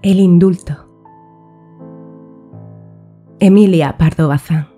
El indulto. Emilia Pardo Bazán.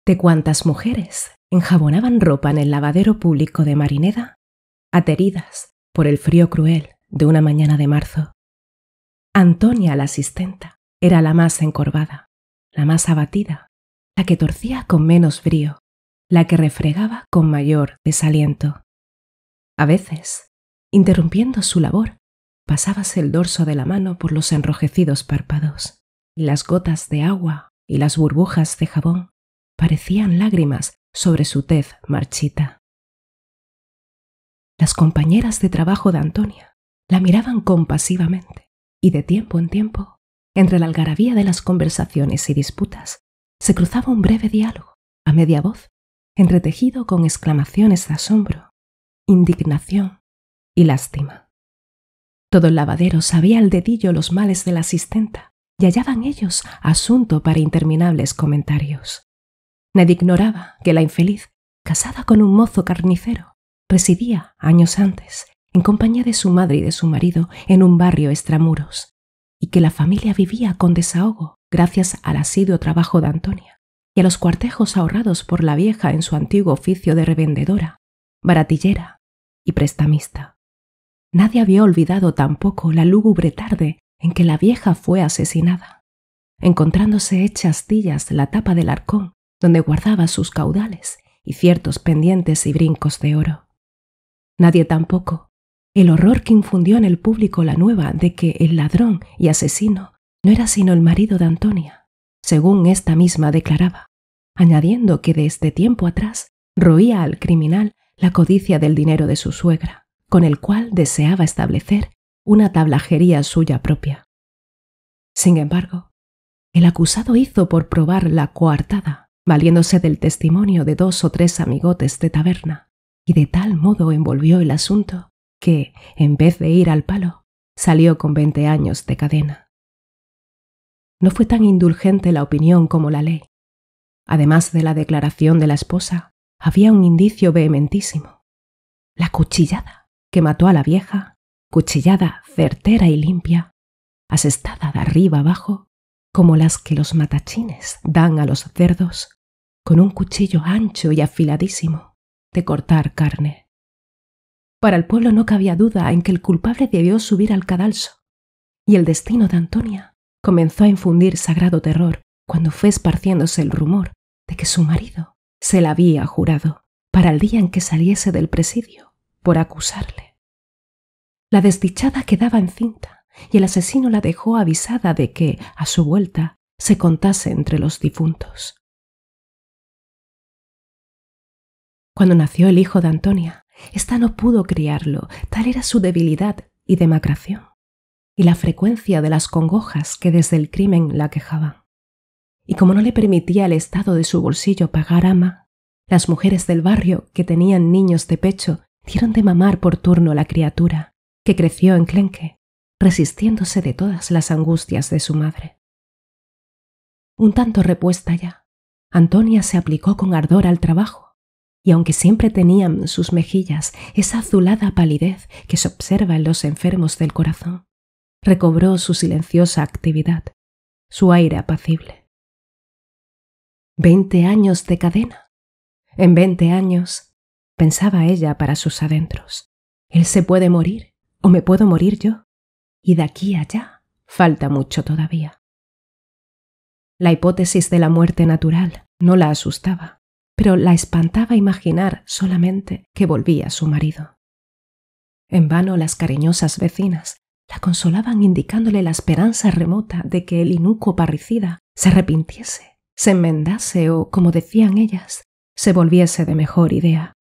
De cuantas mujeres enjabonaban ropa en el lavadero público de Marineda, ateridas por el frío cruel de una mañana de marzo, Antonia, la asistenta, era la más encorvada, la más abatida, la que torcía con menos brío, la que refregaba con mayor desaliento. A veces, interrumpiendo su labor, pasábase el dorso de la mano por los enrojecidos párpados, y las gotas de agua y las burbujas de jabón parecían lágrimas sobre su tez marchita. Las compañeras de trabajo de Antonia la miraban compasivamente y de tiempo en tiempo, entre la algarabía de las conversaciones y disputas, se cruzaba un breve diálogo, a media voz, entretejido con exclamaciones de asombro, indignación y lástima. Todo el lavadero sabía al dedillo los males de la asistenta y hallaban ellos asunto para interminables comentarios. Nadie ignoraba que la infeliz, casada con un mozo carnicero, residía, años antes, en compañía de su madre y de su marido en un barrio extramuros, y que la familia vivía con desahogo gracias al asiduo trabajo de Antonia y a los cuartejos ahorrados por la vieja en su antiguo oficio de revendedora, baratillera y prestamista. Nadie había olvidado tampoco la lúgubre tarde en que la vieja fue asesinada, encontrándose hecha astillas la tapa del arcón donde guardaba sus caudales y ciertos pendientes y brincos de oro. Nadie tampoco el horror que infundió en el público la nueva de que el ladrón y asesino no era sino el marido de Antonia, según ésta misma declaraba, añadiendo que desde tiempo atrás roía al criminal la codicia del dinero de su suegra, con el cual deseaba establecer una tablajería suya propia. Sin embargo, el acusado hizo por probar la coartada, valiéndose del testimonio de 2 o 3 amigotes de taberna, y de tal modo envolvió el asunto que, en vez de ir al palo, salió con 20 años de cadena. No fue tan indulgente la opinión como la ley. Además de la declaración de la esposa, había un indicio vehementísimo. La cuchillada que mató a la vieja, cuchillada certera y limpia, asestada de arriba abajo, como las que los matachines dan a los cerdos, con un cuchillo ancho y afiladísimo de cortar carne. Para el pueblo no cabía duda en que el culpable debió subir al cadalso, y el destino de Antonia comenzó a infundir sagrado terror cuando fue esparciéndose el rumor de que su marido se la había jurado para el día en que saliese del presidio por acusarle. La desdichada quedaba encinta y el asesino la dejó avisada de que, a su vuelta, se contase entre los difuntos. Cuando nació el hijo de Antonia, ésta no pudo criarlo, tal era su debilidad y demacración, y la frecuencia de las congojas que desde el crimen la quejaban. Y como no le permitía el estado de su bolsillo pagar ama, las mujeres del barrio que tenían niños de pecho dieron de mamar por turno a la criatura, que creció enclenque, resistiéndose de todas las angustias de su madre. Un tanto repuesta ya, Antonia se aplicó con ardor al trabajo, y aunque siempre tenían sus mejillas esa azulada palidez que se observa en los enfermos del corazón, recobró su silenciosa actividad, su aire apacible. 20 años de cadena. En 20 años, pensaba ella para sus adentros, él se puede morir o me puedo morir yo. Y de aquí a allá falta mucho todavía. La hipótesis de la muerte natural no la asustaba, pero la espantaba imaginar solamente que volvía su marido. En vano las cariñosas vecinas la consolaban indicándole la esperanza remota de que el inicuo parricida se arrepintiese se enmendase o, como decían ellas, se volviese de mejor idea.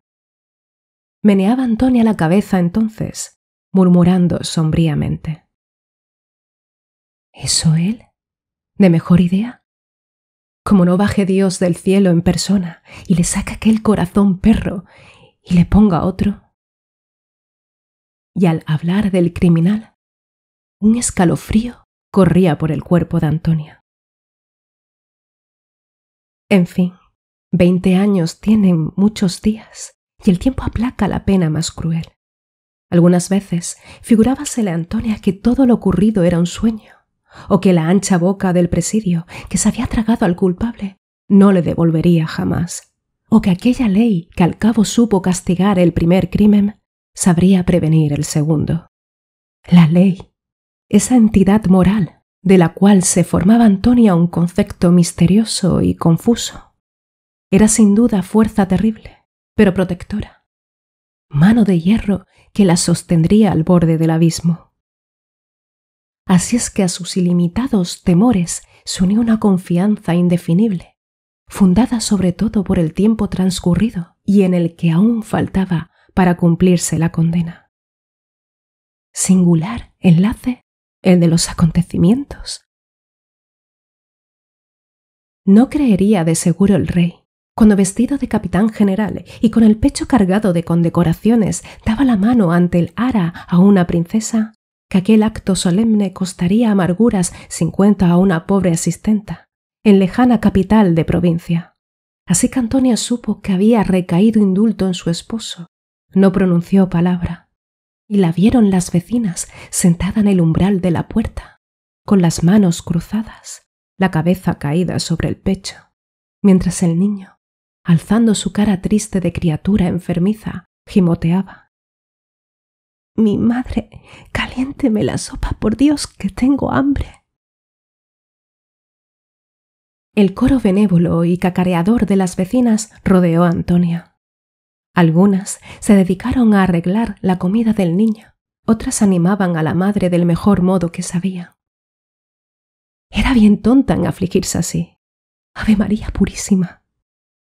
Meneaba Antonia la cabeza entonces, murmurando sombríamente. ¿Eso él? ¿De mejor idea? Como no baje Dios del cielo en persona y le saque aquel corazón perro y le ponga otro. Y al hablar del criminal, un escalofrío corría por el cuerpo de Antonia. En fin, 20 años tienen muchos días y el tiempo aplaca la pena más cruel. Algunas veces figurábasele a Antonia que todo lo ocurrido era un sueño, o que la ancha boca del presidio, que se había tragado al culpable, no le devolvería jamás, o que aquella ley que al cabo supo castigar el primer crimen, sabría prevenir el segundo. La ley, esa entidad moral de la cual se formaba Antonia un concepto misterioso y confuso, era sin duda fuerza terrible, pero protectora, mano de hierro que la sostendría al borde del abismo. Así es que a sus ilimitados temores se unió una confianza indefinible, fundada sobre todo por el tiempo transcurrido y en el que aún faltaba para cumplirse la condena. Singular enlace el de los acontecimientos. No creería de seguro el rey, cuando vestido de capitán general y con el pecho cargado de condecoraciones daba la mano ante el ara a una princesa, que aquel acto solemne costaría amarguras sin cuenta a una pobre asistenta, en lejana capital de provincia. Así que Antonia supo que había recaído indulto en su esposo. No pronunció palabra, y la vieron las vecinas sentada en el umbral de la puerta, con las manos cruzadas, la cabeza caída sobre el pecho, mientras el niño, alzando su cara triste de criatura enfermiza, gimoteaba. «Mi madre, caliénteme la sopa, por Dios, que tengo hambre». El coro benévolo y cacareador de las vecinas rodeó a Antonia. Algunas se dedicaron a arreglar la comida del niño, otras animaban a la madre del mejor modo que sabían. Era bien tonta en afligirse así. ¡Ave María purísima!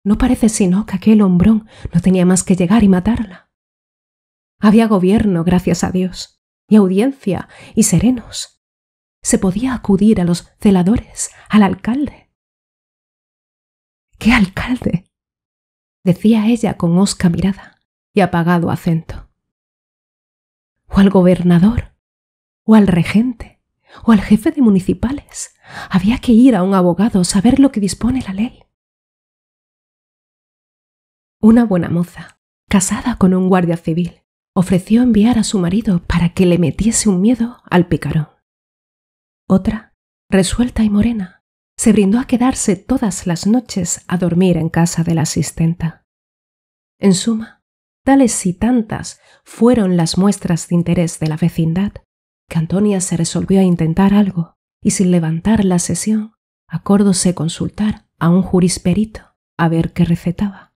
No parece sino que aquel hombrón no tenía más que llegar y matarla. Había gobierno, gracias a Dios, y audiencia, y serenos. Se podía acudir a los celadores, al alcalde. ¿Qué alcalde?, decía ella con hosca mirada y apagado acento. O al gobernador, o al regente, o al jefe de municipales. Había que ir a un abogado, saber lo que dispone la ley. Una buena moza, casada con un guardia civil, ofreció enviar a su marido para que le metiese un miedo al picarón. Otra, resuelta y morena, se brindó a quedarse todas las noches a dormir en casa de la asistenta. En suma, tales y tantas fueron las muestras de interés de la vecindad, que Antonia se resolvió a intentar algo y sin levantar la sesión, acordóse consultar a un jurisperito a ver qué recetaba.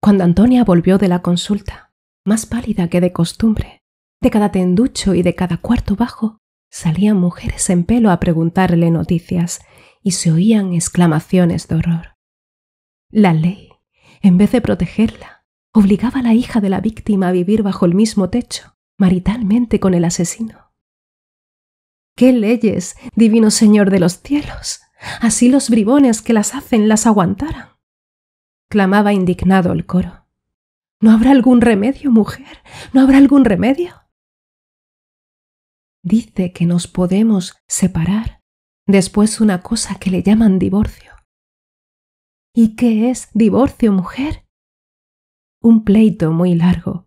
Cuando Antonia volvió de la consulta, más pálida que de costumbre, de cada tenducho y de cada cuarto bajo, salían mujeres en pelo a preguntarle noticias y se oían exclamaciones de horror. La ley, en vez de protegerla, obligaba a la hija de la víctima a vivir bajo el mismo techo, maritalmente con el asesino. ¡Qué leyes, divino Señor de los cielos! Así los bribones que las hacen las aguantaran. Clamaba indignado el coro. ¿No habrá algún remedio, mujer? ¿No habrá algún remedio? Dice que nos podemos separar después una cosa que le llaman divorcio. ¿Y qué es divorcio, mujer? Un pleito muy largo.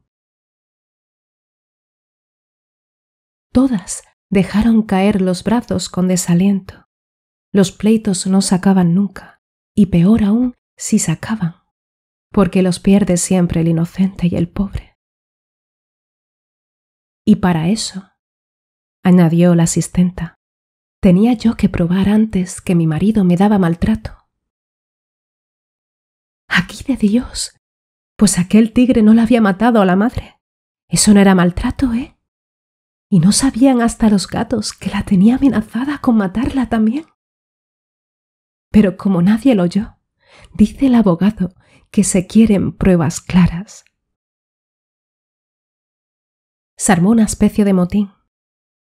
Todas dejaron caer los brazos con desaliento. Los pleitos no se acaban nunca, y peor aún si se acaban, porque los pierde siempre el inocente y el pobre. Y para eso, añadió la asistenta, tenía yo que probar antes que mi marido me daba maltrato. ¡Aquí de Dios! Pues aquel tigre no la había matado a la madre. Eso no era maltrato, ¿eh? ¿Y no sabían hasta los gatos que la tenía amenazada con matarla también? Pero como nadie lo oyó, dice el abogado que se quieren pruebas claras. Se armó una especie de motín.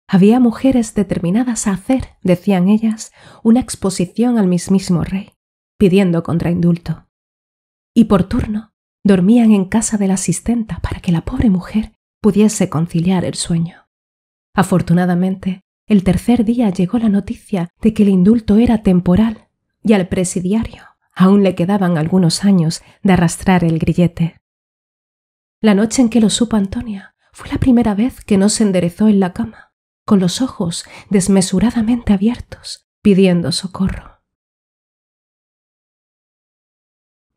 Había mujeres determinadas a hacer, decían ellas, una exposición al mismísimo rey, pidiendo contraindulto. Y por turno dormían en casa de la asistenta para que la pobre mujer pudiese conciliar el sueño. Afortunadamente, el tercer día llegó la noticia de que el indulto era temporal y al presidiario aún le quedaban algunos años de arrastrar el grillete. La noche en que lo supo Antonia fue la primera vez que no se enderezó en la cama, con los ojos desmesuradamente abiertos, pidiendo socorro.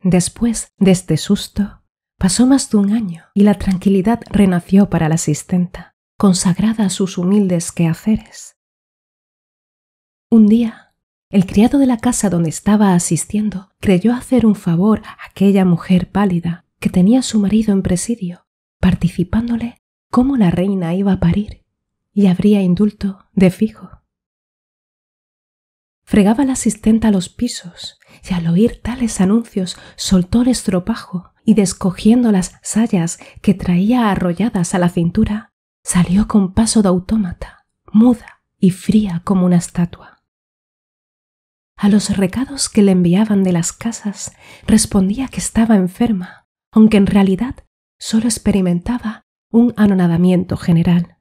Después de este susto, pasó más de un año y la tranquilidad renació para la asistenta, consagrada a sus humildes quehaceres. Un día, el criado de la casa donde estaba asistiendo creyó hacer un favor a aquella mujer pálida que tenía a su marido en presidio, participándole cómo la reina iba a parir y habría indulto de fijo. Fregaba la asistenta los pisos y al oír tales anuncios soltó el estropajo y descogiendo las sayas que traía arrolladas a la cintura, salió con paso de autómata, muda y fría como una estatua. A los recados que le enviaban de las casas respondía que estaba enferma, aunque en realidad solo experimentaba un anonadamiento general,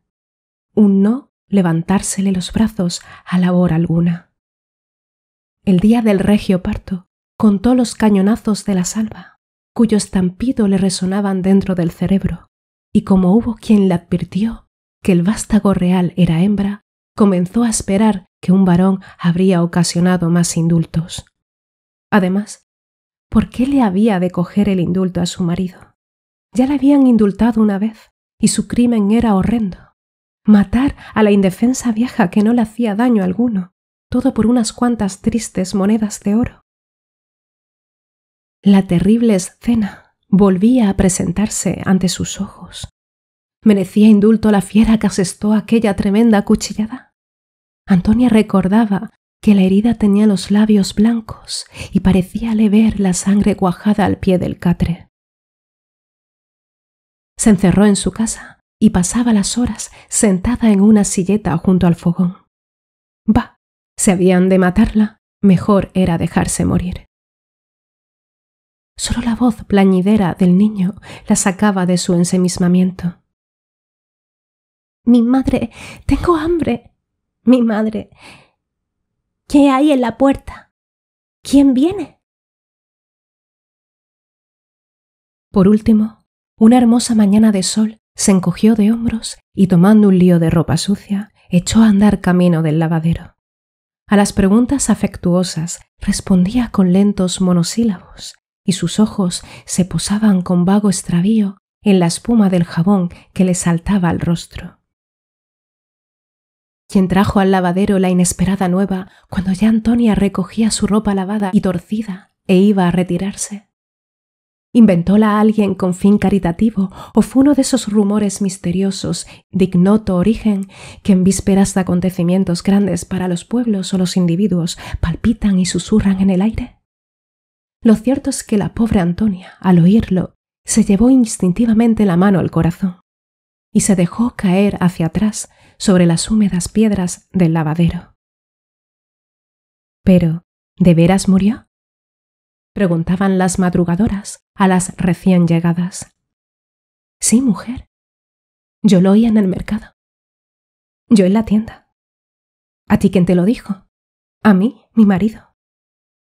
un no levantársele los brazos a labor alguna. El día del regio parto contó los cañonazos de la salva, cuyo estampido le resonaban dentro del cerebro, y como hubo quien le advirtió que el vástago real era hembra, comenzó a esperar que un varón habría ocasionado más indultos. Además, ¿por qué le había de coger el indulto a su marido? Ya le habían indultado una vez, y su crimen era horrendo. Matar a la indefensa vieja que no le hacía daño alguno, todo por unas cuantas tristes monedas de oro. La terrible escena volvía a presentarse ante sus ojos. ¿Merecía indulto la fiera que asestó aquella tremenda cuchillada? Antonia recordaba que la herida tenía los labios blancos y parecíale ver la sangre cuajada al pie del catre. Se encerró en su casa y pasaba las horas sentada en una silleta junto al fogón. Bah, si habían de matarla, mejor era dejarse morir. Solo la voz plañidera del niño la sacaba de su ensimismamiento. «Mi madre, tengo hambre. Mi madre. ¿Qué hay en la puerta? ¿Quién viene?» Por último, una hermosa mañana de sol se encogió de hombros y tomando un lío de ropa sucia, echó a andar camino del lavadero. A las preguntas afectuosas respondía con lentos monosílabos y sus ojos se posaban con vago extravío en la espuma del jabón que le saltaba al rostro. Quien trajo al lavadero la inesperada nueva cuando ya Antonia recogía su ropa lavada y torcida e iba a retirarse. ¿Inventóla alguien con fin caritativo o fue uno de esos rumores misteriosos de ignoto origen que en vísperas de acontecimientos grandes para los pueblos o los individuos palpitan y susurran en el aire? Lo cierto es que la pobre Antonia, al oírlo, se llevó instintivamente la mano al corazón y se dejó caer hacia atrás sobre las húmedas piedras del lavadero. ¿Pero de veras murió?, preguntaban las madrugadoras a las recién llegadas. Sí, mujer. Yo lo oí en el mercado. Yo en la tienda. ¿A ti quién te lo dijo? A mí, mi marido.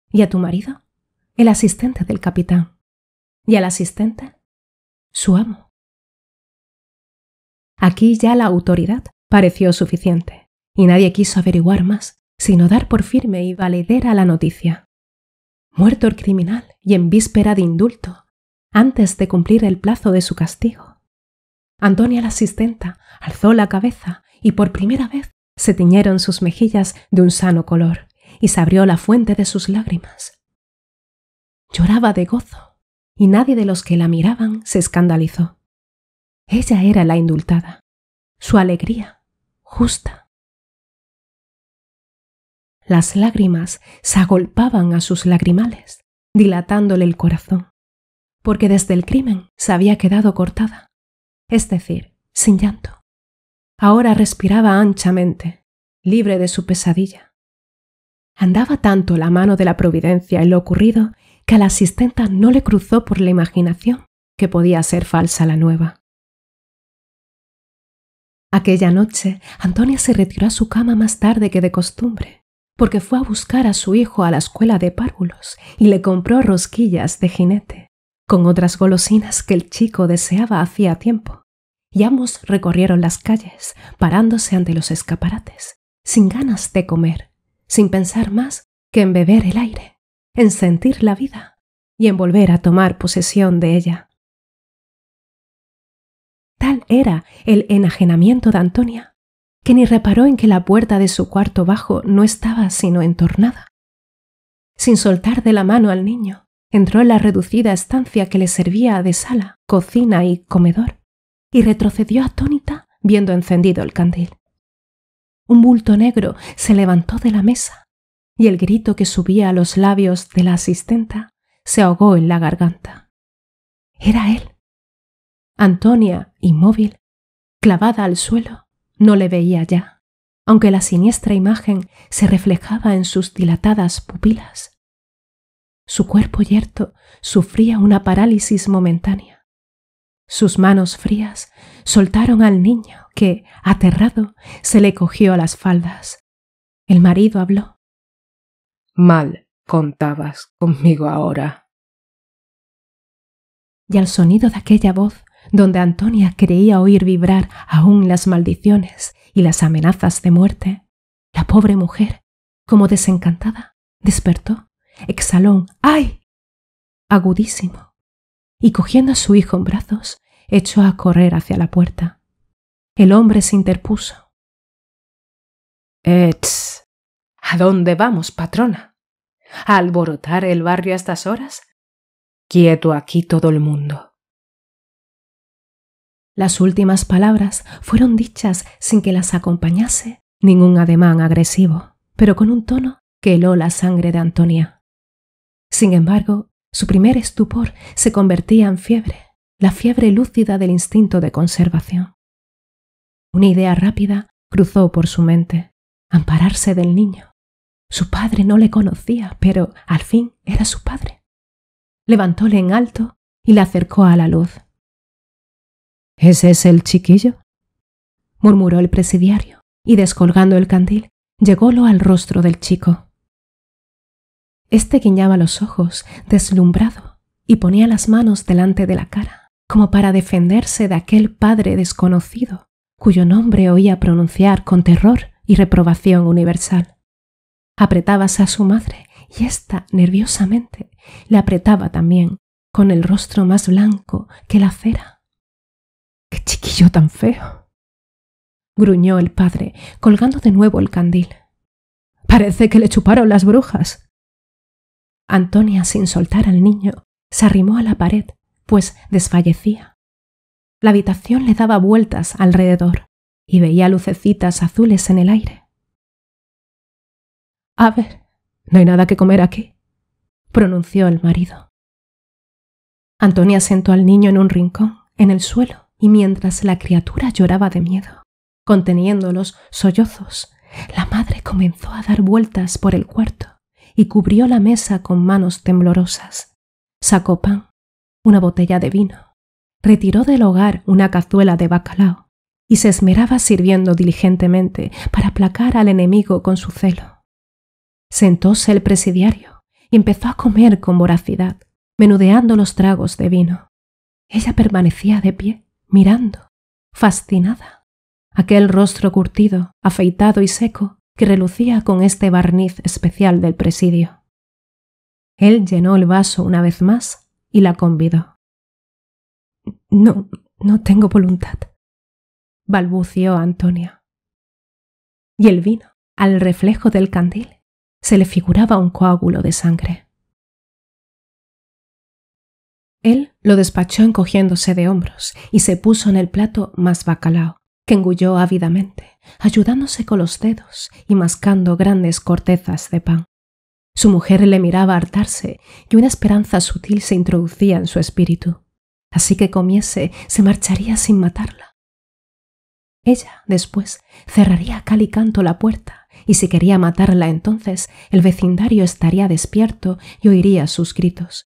¿Y a tu marido? El asistente del capitán. ¿Y al asistente? Su amo. Aquí ya la autoridad pareció suficiente, y nadie quiso averiguar más, sino dar por firme y valedera la noticia. Muerto el criminal y en víspera de indulto, antes de cumplir el plazo de su castigo. Antonia la asistenta alzó la cabeza y por primera vez se tiñeron sus mejillas de un sano color y se abrió la fuente de sus lágrimas. Lloraba de gozo y nadie de los que la miraban se escandalizó. Ella era la indultada. Su alegría justa. Las lágrimas se agolpaban a sus lagrimales, dilatándole el corazón, porque desde el crimen se había quedado cortada, es decir, sin llanto. Ahora respiraba anchamente, libre de su pesadilla. Andaba tanto la mano de la providencia en lo ocurrido que a la asistenta no le cruzó por la imaginación que podía ser falsa la nueva. Aquella noche, Antonia se retiró a su cama más tarde que de costumbre, porque fue a buscar a su hijo a la escuela de párvulos y le compró rosquillas de jinete, con otras golosinas que el chico deseaba hacía tiempo, y ambos recorrieron las calles, parándose ante los escaparates, sin ganas de comer, sin pensar más que en beber el aire, en sentir la vida y en volver a tomar posesión de ella. Tal era el enajenamiento de Antonia, que ni reparó en que la puerta de su cuarto bajo no estaba sino entornada. Sin soltar de la mano al niño, entró en la reducida estancia que le servía de sala, cocina y comedor, y retrocedió atónita viendo encendido el candil. Un bulto negro se levantó de la mesa, y el grito que subía a los labios de la asistenta se ahogó en la garganta. Era él. Antonia, inmóvil, clavada al suelo, no le veía ya, aunque la siniestra imagen se reflejaba en sus dilatadas pupilas. Su cuerpo yerto sufría una parálisis momentánea. Sus manos frías soltaron al niño que, aterrado, se le cogió a las faldas. El marido habló. Mal contabas conmigo ahora. Y al sonido de aquella voz, donde Antonia creía oír vibrar aún las maldiciones y las amenazas de muerte, la pobre mujer, como desencantada, despertó, exhaló un ¡ay! Agudísimo, y cogiendo a su hijo en brazos, echó a correr hacia la puerta. El hombre se interpuso. ¿A dónde vamos, patrona? ¿A alborotar el barrio a estas horas? Quieto aquí todo el mundo. Las últimas palabras fueron dichas sin que las acompañase ningún ademán agresivo, pero con un tono que heló la sangre de Antonia. Sin embargo, su primer estupor se convertía en fiebre, la fiebre lúcida del instinto de conservación. Una idea rápida cruzó por su mente: ampararse del niño. Su padre no le conocía, pero al fin era su padre. Levantóle en alto y le acercó a la luz. ¿Ese es el chiquillo?, murmuró el presidiario, y descolgando el candil, llególo al rostro del chico. Este guiñaba los ojos, deslumbrado, y ponía las manos delante de la cara, como para defenderse de aquel padre desconocido, cuyo nombre oía pronunciar con terror y reprobación universal. Apretábase a su madre, y ésta, nerviosamente, le apretaba también, con el rostro más blanco que la cera. ¡Qué chiquillo tan feo!, gruñó el padre, colgando de nuevo el candil. Parece que le chuparon las brujas. Antonia, sin soltar al niño, se arrimó a la pared, pues desfallecía. La habitación le daba vueltas alrededor y veía lucecitas azules en el aire. A ver, no hay nada que comer aquí, pronunció el marido. Antonia sentó al niño en un rincón, en el suelo, y mientras la criatura lloraba de miedo, conteniendo los sollozos, la madre comenzó a dar vueltas por el cuarto y cubrió la mesa con manos temblorosas. Sacó pan, una botella de vino, retiró del hogar una cazuela de bacalao y se esmeraba sirviendo diligentemente para aplacar al enemigo con su celo. Sentóse el presidiario y empezó a comer con voracidad, menudeando los tragos de vino. Ella permanecía de pie, mirando, fascinada, aquel rostro curtido, afeitado y seco que relucía con este barniz especial del presidio. Él llenó el vaso una vez más y la convidó. No tengo voluntad, balbuceó Antonia. Y el vino, al reflejo del candil, se le figuraba un coágulo de sangre. Él lo despachó encogiéndose de hombros y se puso en el plato más bacalao, que engulló ávidamente, ayudándose con los dedos y mascando grandes cortezas de pan. Su mujer le miraba hartarse y una esperanza sutil se introducía en su espíritu. Así que comiese, se marcharía sin matarla. Ella, después, cerraría a cal y canto la puerta, y si quería matarla entonces, el vecindario estaría despierto y oiría sus gritos.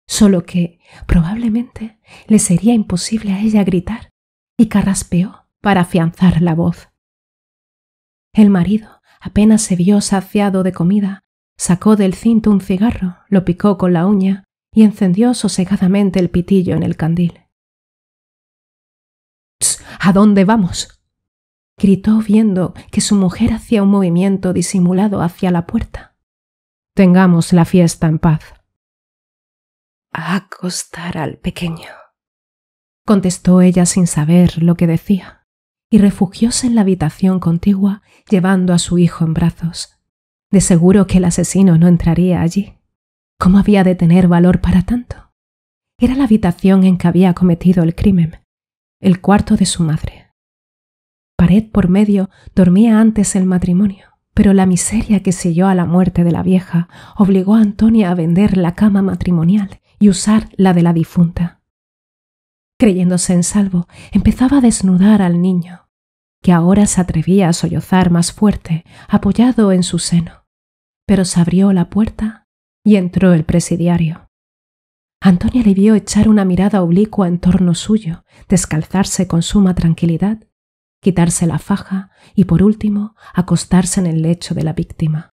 Solo que, probablemente, le sería imposible a ella gritar, y carraspeó para afianzar la voz. El marido, apenas se vio saciado de comida, sacó del cinto un cigarro, lo picó con la uña y encendió sosegadamente el pitillo en el candil. «¿A dónde vamos?», gritó viendo que su mujer hacía un movimiento disimulado hacia la puerta. «Tengamos la fiesta en paz». «A acostar al pequeño», contestó ella sin saber lo que decía, y refugióse en la habitación contigua llevando a su hijo en brazos. De seguro que el asesino no entraría allí. ¿Cómo había de tener valor para tanto? Era la habitación en que había cometido el crimen, el cuarto de su madre. Pared por medio dormía antes el matrimonio, pero la miseria que siguió a la muerte de la vieja obligó a Antonia a vender la cama matrimonial y usar la de la difunta. Creyéndose en salvo, empezaba a desnudar al niño, que ahora se atrevía a sollozar más fuerte, apoyado en su seno. Pero se abrió la puerta y entró el presidiario. Antonia le vio echar una mirada oblicua en torno suyo, descalzarse con suma tranquilidad, quitarse la faja y, por último, acostarse en el lecho de la víctima.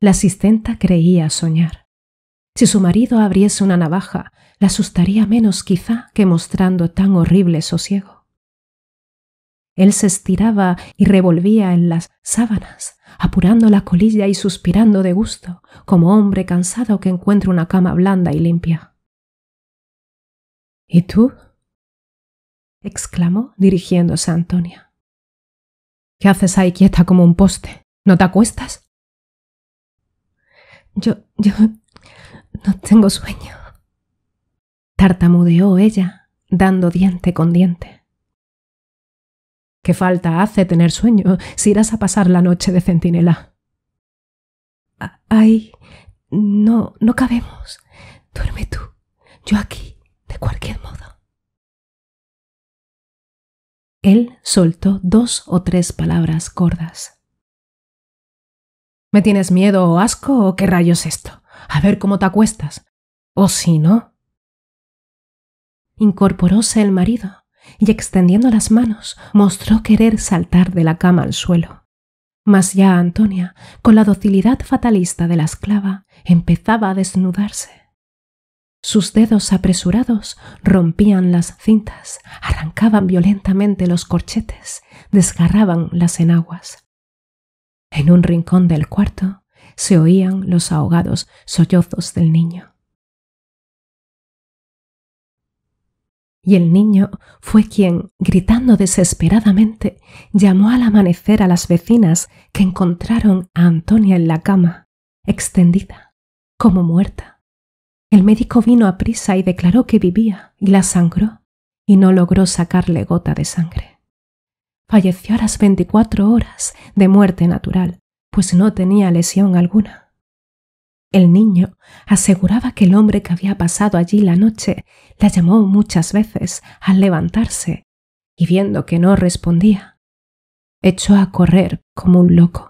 La asistenta creía soñar. Si su marido abriese una navaja, la asustaría menos quizá que mostrando tan horrible sosiego. Él se estiraba y revolvía en las sábanas, apurando la colilla y suspirando de gusto, como hombre cansado que encuentra una cama blanda y limpia. «¿Y tú?», exclamó dirigiéndose a Antonia. «¿Qué haces ahí quieta como un poste? ¿No te acuestas?». Yo no tengo sueño», tartamudeó ella, dando diente con diente. «¿Qué falta hace tener sueño si irás a pasar la noche de centinela?». «Ay, no cabemos. Duerme tú, yo aquí, de cualquier modo». Él soltó 2 o 3 palabras gordas. «¿Me tienes miedo o asco o qué rayos es esto? A ver cómo te acuestas. O si no». Incorporóse el marido y, extendiendo las manos, mostró querer saltar de la cama al suelo. Mas ya Antonia, con la docilidad fatalista de la esclava, empezaba a desnudarse. Sus dedos apresurados rompían las cintas, arrancaban violentamente los corchetes, desgarraban las enaguas. En un rincón del cuarto se oían los ahogados sollozos del niño. Y el niño fue quien, gritando desesperadamente, llamó al amanecer a las vecinas que encontraron a Antonia en la cama, extendida, como muerta. El médico vino aprisa y declaró que vivía y la sangró, y no logró sacarle gota de sangre. Falleció a las 24 horas de muerte natural, pues no tenía lesión alguna. El niño aseguraba que el hombre que había pasado allí la noche la llamó muchas veces al levantarse y, viendo que no respondía, echó a correr como un loco.